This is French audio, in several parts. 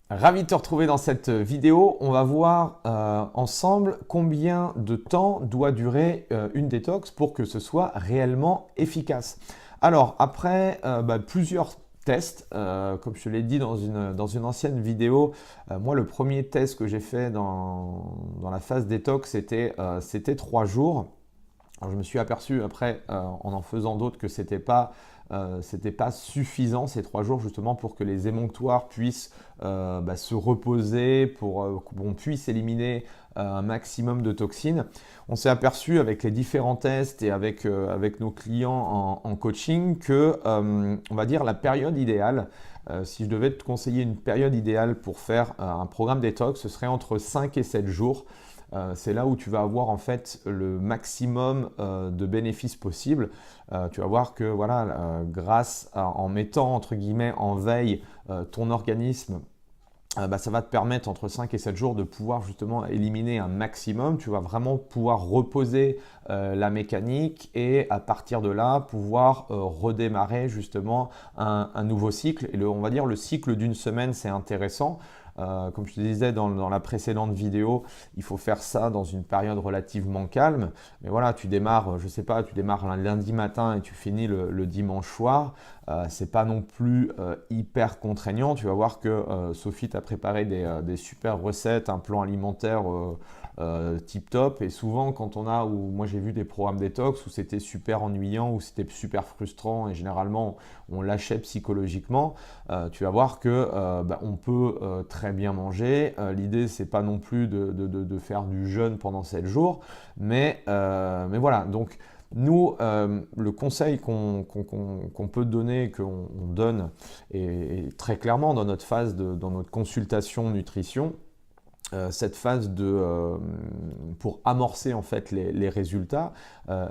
Ravi de te retrouver dans cette vidéo. On va voir ensemble combien de temps doit durer une détox pour que ce soit réellement efficace. Alors, après plusieurs tests, comme je te l'ai dit dans une ancienne vidéo, moi le premier test que j'ai fait dans la phase détox, c'était 3 jours. Alors, je me suis aperçu après, en faisant d'autres, que c'était pas suffisant ces 3 jours justement pour que les émonctoires puissent se reposer, pour qu'on puisse éliminer un maximum de toxines. On s'est aperçu avec les différents tests et avec nos clients en coaching que, on va dire, la période idéale, si je devais te conseiller une période idéale pour faire un programme détox, ce serait entre 5 et 7 jours. C'est là où tu vas avoir en fait le maximum de bénéfices possibles. Tu vas voir que voilà, en mettant entre guillemets en veille ton organisme, ça va te permettre entre 5 et 7 jours de pouvoir justement éliminer un maximum. Tu vas vraiment pouvoir reposer la mécanique et à partir de là pouvoir redémarrer justement un nouveau cycle. Et on va dire le cycle d'une semaine, c'est intéressant. Comme je te disais dans la précédente vidéo, il faut faire ça dans une période relativement calme. Mais voilà, tu démarres, je sais pas, tu démarres un lundi matin et tu finis le dimanche soir. C'est pas non plus hyper contraignant. Tu vas voir que Sophie t'a préparé des super recettes, un plan alimentaire tip top. Et souvent, moi j'ai vu des programmes détox où c'était super ennuyant, où c'était super frustrant et généralement on lâchait psychologiquement, tu vas voir que on peut très bien manger. L'idée, c'est pas non plus de faire du jeûne pendant 7 jours, mais voilà. Donc, nous, le conseil qu'on peut donner, qu'on donne, et très clairement dans dans notre consultation nutrition, cette phase pour amorcer en fait les résultats,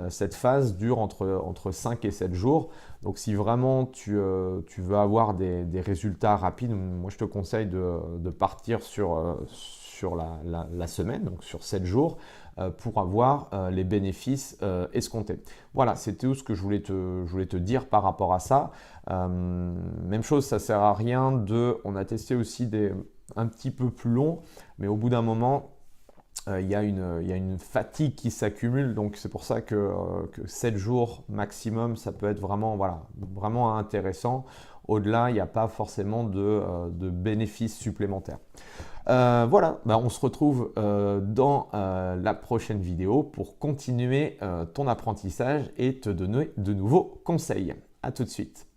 cette phase dure entre 5 et 7 jours. Donc si vraiment tu veux avoir des résultats rapides, moi je te conseille de partir sur la semaine, donc sur 7 jours, pour avoir les bénéfices escomptés. Voilà, c'était tout ce que je voulais te dire par rapport à ça. Même chose, ça ne sert à rien on a testé aussi un petit peu plus long, mais au bout d'un moment, il y a une fatigue qui s'accumule, donc c'est pour ça que 7 jours maximum, ça peut être vraiment, voilà, vraiment intéressant. Au-delà, il n'y a pas forcément de bénéfices supplémentaires. Voilà, on se retrouve dans la prochaine vidéo pour continuer ton apprentissage et te donner de nouveaux conseils. À tout de suite.